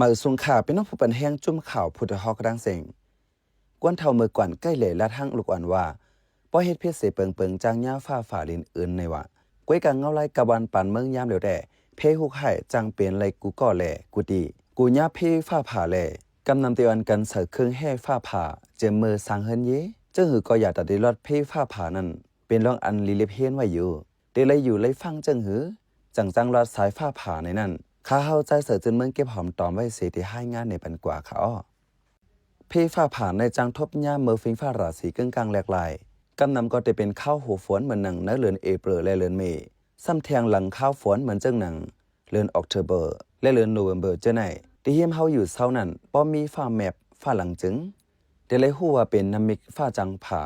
มาสุงข่าวเป็นน้องผู้ปันแห้งจุ่มข่าวพุทธฮอกดังเสียงกวนเท่าเมื่อก่อนใกล้เหล่และทั้งลูกอ่อนว่าป้อเฮ็ดเพชรเสเปิงจางย่าฟ้าฝ่าลินอื่นในว่าก้วยกังเงาไล่กะวันปันเมืองยามเดียวแต่เพหุกไห่จังเปลี่ยนไรกูก่อแหล่กูดีกูย่าเพฟ้าผ่าแหล่กำนำเตียนกันเสือเครื่องแห่ฟ้าผ่าเจมมือสังเฮินเยจึงหือก็อยากตัดได้รอดเพฟ้าผ่านั่นเป็นรองอันลีเลเพนไว้อยู่เดเลยอยู่เลยฟังจึงหือจังรอดสายฟ้าผ่าในนั้นข้าเฮาใจเสือจนเมืองเก็บหอมตอมไว้เสียที่ให้งานในปันกว่าเขาเพฟ้าผ่าในจังทบย่าเมื่อฟิงฟ้าราศีกึ่งกลางแหลกลายกำนำก็จะเป็นข้าวหัวฝนเหมือนหนังเลือนเอเปรและเลือนเมย์ซ้ำแทงหลังข้าวฝนเหมือนจังหนังเลือนออกเทอร์เบอร์และเลือนโนเวมเบอร์เจ้าไหนที่เฮียมเฮาอยู่เช้านั้นป้อมีฟ้าแมบฟ้าหลังจึงเดเลยฮู้ว่าเป็นน้ำมิกฟ้าจังผ่า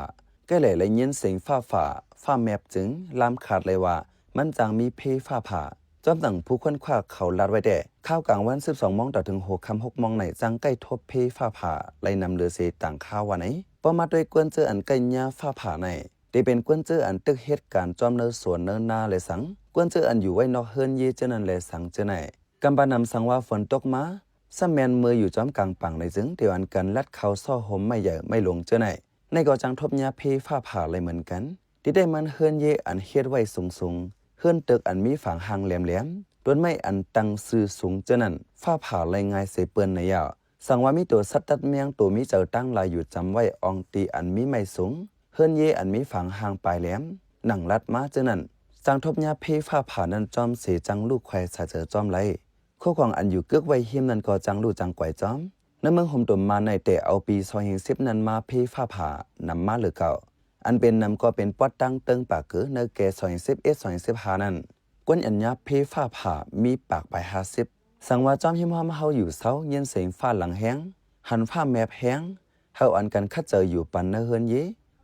ก็เลยยินเสียงฟ้าแมบจึงลามขาดเลยว่ามันจังมีเพฟ้าผ่าจอมตั้งผู้คนคว้าเขาลัดไว้แต่ข้าวกลางวัน12 โมงต่อถึง6 ค่ำ 6 โมงไหนจังใกล้ทบเพฟ้าผ่าไล่นำเรือเสต่างข้าววันไหนป้อมาด้วยกวนเจออันใกล้ญาฟ้าผ่าในได้เป็นกวนเจออันตึกเหตุการณ์จอมเนื้อสวนเนื้อนาเลยสังกวนเจออันอยู่ไว้นอกเฮิรนเยเจนันเลยสังเจอไหนกำปานำสังว่าฝนตกมาซ้ำแมนมืออยู่จอมกลางปังในจึงเดี๋ยวอันกันลัดเขาซ่อห่มไม่ใหญ่ไม่ลงเจอไหนในก็จังทบญาเพฟ้าผ่าเลยเหมือนกันที่ได้มันเฮิรนเยอันเฮ็ดไว้สูงเฮิรนตึกอันมีฝางหางแหลมต้นไม้อันตั้งซื่อสูงเจานั้นฟ้าผ่าลายงายเสเปื้อนในยาวสังว่ามีตัวสัตว์ตัดเมียงตัวมีเจ้าตั้งลายอยู่จำไว้อองตีอันมีไม่สูงเฮิรนเยอันมีฝังหางปลายแหลมหนังลัดมาเจานั้นจังทบยาเพฟ้าผ่านั้นจอมเสจังลูกควายสาเจอจอมไหลคู่ของอันอยู่เกือกไว้หิมนั้นก็จังลูกจังไกวจอมในเมืองห่มตุ่มมาในแต่เอาปี2010นั้นมาเพฟ้าผ่านำมาหรือเก่าอันเป็นนำก็เป็นปอดตั้งเติงปากเกือในแก่2011-2015นั้นกวนอัญญาเพฟ้าผ่ามีปากไป50สังว่าจอมหิมหอมเฮาอยู่เซาเย็นเสียงฟ้าหลังแห้งหันฟ้าแมบแห้งเฮาอันกันคัดเจออยู่ปันเนเฮิรนเย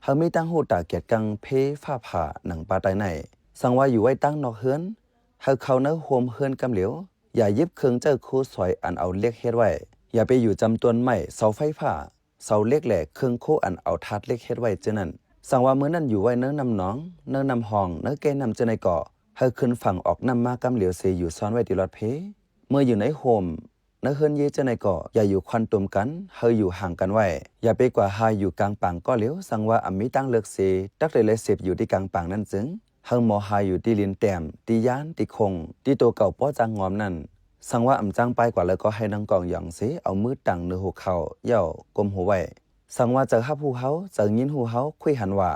เฮามีตั้งหูตาเกียดกังเพฟ้าผ่าหนังปลาไตไหนสังว่าอยู่ไว้ตั้งนอกเฮิรนเฮาเขาเนื้อโฮมเฮิรนกำเหลียวอย่ายิบเครื่องเจอคู่สวยอันเอาเล็กเฮ็ดไว้อย่าไปอยู่จำตวนใหม่เสาไฟฟ้าเสาเล็กแหลกเครื่องคู่อันเอาทัดเล็กเฮ็ดไว้เจนั้นสังว่ามื้อนั้นอยู่ไว้เนื้อนำน้องเนื้อนำห้องเนื้อแก่นำเจในเกาะเฮาขึ้นฝั่งออกนำมากำเหลียวเสอยู่ซ้อนไว้ที่รถเพเมื่ออยู่ในโฮมเนื้อเฮิรนเยเจในเกาะอย่าอยู่ควันตุ่มกันเฮาอยู่ห่างกันไว้อย่าไปกว่าหาอยู่กลางปังก็เหลียวสังว่าอำมีตั้งเลือกเสตักเลยเสพอยู่ที่กลางปังนั่นจึงเฮาหมอหาอยู่ที่ลินแต้มที่ยานที่คงที่ตัวเก่าป้อจางงอมนั่นสังว่าอำจังไปกว่าแล้วก็ให้นางกองหยองเสเอามือตั้งเนื้อหัวเข่าเย่ากลมหัวไว้สังว่าเจอฮับหูเฮาเจอยินหูเฮาคุยหันว่า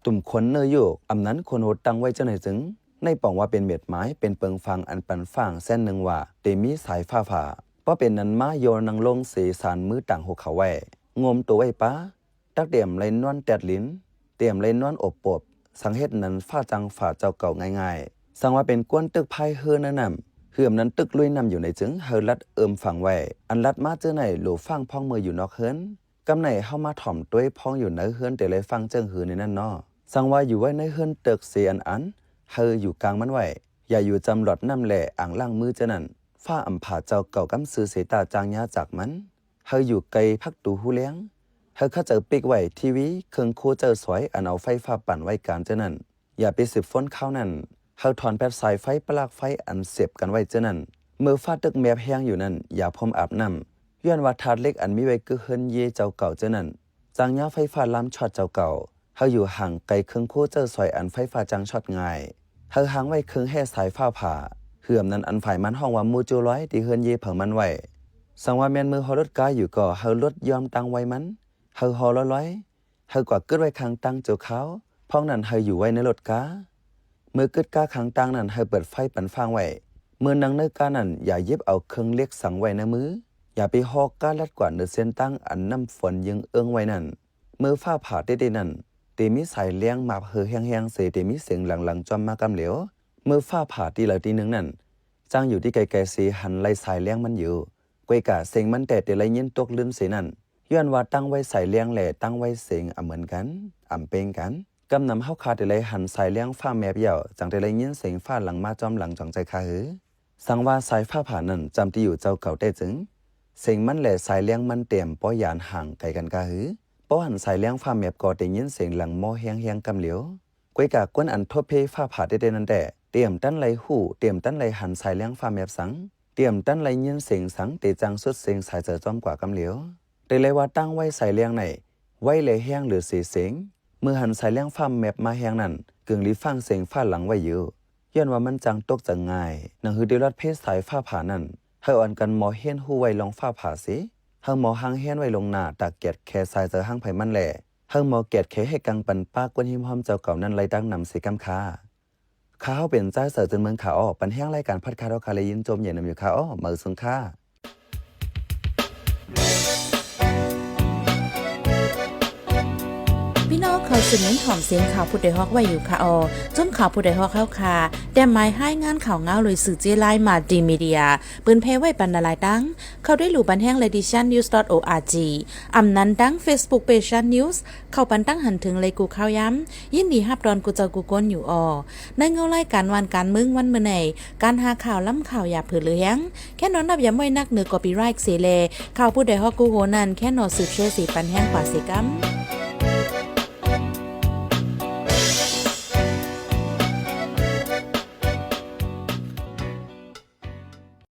ตุ่มขนเนื้ออยู่อำนั้นคนโหดตั้งไว้เจ้าไหนจึงในป่องว่าเป็นเม็ดไม้เป็นเปิงฟังอันปันฟังเส้นหนึ่งว่าเตมีสายฟ้าผ่าเพราะเป็นนั้นมาโยนนังลงเสสารมือต่างหัวเขาไว้งมตัวไว้ป้าตักเดี่ยมไรนวลแตดลิ้นเตี่ยมไรนวลอบปบสังเฮ็ดนั้นฟ้าจังฝ่าเจ้าเก่าง่ายๆสังว่าเป็นก้นตึกไพ่เฮือนั่นนำเฮือมนั้นตึกลุยนำอยู่ในจึงเฮลัดฝังไว้อันลัดมาเจอไหนหลูฟังพองมืออยู่นอกเฮือนกำไหนเข้ามาถ่อมด้วยพองอยู่ในเฮือนแต่เลยฟังเจิงหือในนั่นนอสังว่าอยู่ไว้ในเฮือนตึกเสียอันเฮออยู่กลางมันไว้อย่าอยู่จำหลอดน้ำแหล่อ่างล่างมือเจนั่นฟ้าอำผาเจ้าเก่ากำซื้อเสตาจางยาจากมันเฮออยู่ไกลพักตูหูเลี้ยงเฮอเข้าเจอปิกไว้ทีวีเครื่องคูเจอสวยอันเอาไฟฟ้าปั่นไว้การเจนั่นอย่าไปสืบฟ้นเข้านั่นเฮอถอนแป๊บสายไฟปลักไฟอันเสียบกันไว้เจนั่นเมื่อฟ้าตึกแมบแห้งอยู่นั่นอย่าพรมอาบน้ำย้อนว่าถาดเล็กอันมีไว้กึเฮิรนเยเจ้าเก่าเจนั่นจางยาไฟฟ้าล้ำช็อตเจ้าเก่าเฮาอยู่ห่างไกลเครื่องคูเจอสวยอันไฟฟ้าจังช็อตง่ายเฮาหางไว้เครื่องแห่สายฟ้าผ่าเหือมนั้นอันฝ่ายมันห้องว่ามูจูร้อยที่เฮิรนเยเผิงมันไว้สังว่าแม่นมือฮอรถกาอยู่ก็เฮารถยอมตั้งไว้มันเฮาฮอร้อยเฮากว่าเกิดไว้ข้างตั้งเจ้าเขาพ้องนั้นเฮาอยู่ไว้ในรถกาเมื่อเกิดกาข้างตั้งนั้นเฮาเปิดไฟปั่นฟางไว้เมื่อนังในกานั้นอย่าเย็บเอาเครื่องเล็กสังไว้ในมืออย่าไปฮอกกาลัดกว่าเนื้อเส้นตั้งอันน้ำฝนยังเอื้องไว้นั่นเมื่อฟ้าผ่าได้นั่นเตมีสายเลี้ยงมาเฮอแห้งๆเสเตมีเสียงหลังๆจอมมากำเหลวเมื่อฟ้าผ่าที่ละทีนึงนั่นจ้างอยู่ที่ไกลๆสีหันไล่สายเลี้ยงมันอยู่กวยกะเสียงมันแต่ไรยินตกลื่นเสียนั่นย้อนว่าตั้งไว้สายเลี้ยงแหล่ตั้งไว้เสียงเหมือนกันเป็นกันกำนำเฮาคาแต่ไรหันสายเลี้ยงฟ้าแมบเหี่ยวจังแต่ไรยินเสียงฟ้าหลังมาจอมหลังจ่องใจคาหือสังว่าสายฟ้าผ่านั่นจำที่อยู่เจ้าเก่าได้จึงเสียงมันแหล่สายเลี้ยงมันเต็มป้อยานห่างไกลกันคาหือป้อหันสายเลี้ยงฟ้าแมบก็ได้ยินเสียงหลังหม้อแห้งๆกำเหลียวกวยกะกวนอันทบเพฟ้าผ่าได้นั่นแต่เตรียมตั้นไหลหูเตรียมตั้นไหลหันสายเลี้ยงฟ้าแมบสัง เตรียมตั้นไหลยินเสียงสังเตจังสุดเสียงสายเจอจอมกว่ากำเหลียวแต่เลยว่าตั้งไว้ใส่เลี้ยงไหนไว้เลยแห้งหรือสีเสียงเมื่อหันใส่เลี้ยงฟ้าแมปมาแห้งนั่นกึ่งลีฟังเสียงฟ้าหลังไว้อยู่ย้อนว่ามันจังตกจังง่ายนังฮือเดรัดเพศสายฟ้าผ่านั่นเฮาอ่อนกันหมอเฮียนหู้ไว้ลองฟ้าผ่าสิเฮาหมอหางเฮียนไว้ลงหน้าตากเกียดแค่สายเจอหางไผมันแหล่เฮาหมอเกียดแค่ให้กังปันปากกวนหิมหอมเจ้าเก่านั้นไล่ดังนำสิกำคาข้าวเป็นใจเสือจนเมืองขาอ้อปันแห้งรายการพัดคาร์ดคาเลยยินจมเย็นนำอยู่ขาอ้อมือสุงค่าพี่น้องเขาสืบเน้นหอมเสียงข่าวผู้ใดฮอกไว้อยู่ค่ะจนข่าวผู้ใดฮอกเข้าค่ะแต่หมายให้งานข่าวเงาเลยสื่อเจไลมาดีมีเดียปืนเพไว้ปันนาลายดังเขาได้หลู่บันแห้ง leditionnews.org อำนั้นดัง Facebook page news เข้าปันตั้งหันถึงเลยกูข่าวย้ำยินดีฮับดอนกูเจ้ากูก้นอยู่ในเงาไล่การวันการมึงวันเมื่อไหนการหาข่าวล้ำข่าวอย่าเผือเลี้ยงแค่นอนนับย้ำไว้นักเหนือกอปีไรค์เสเลข่าวผู้ใดฮอกกูโหนันแค่นอสืบเชื่อสีปันแห้งกว่าสีกัม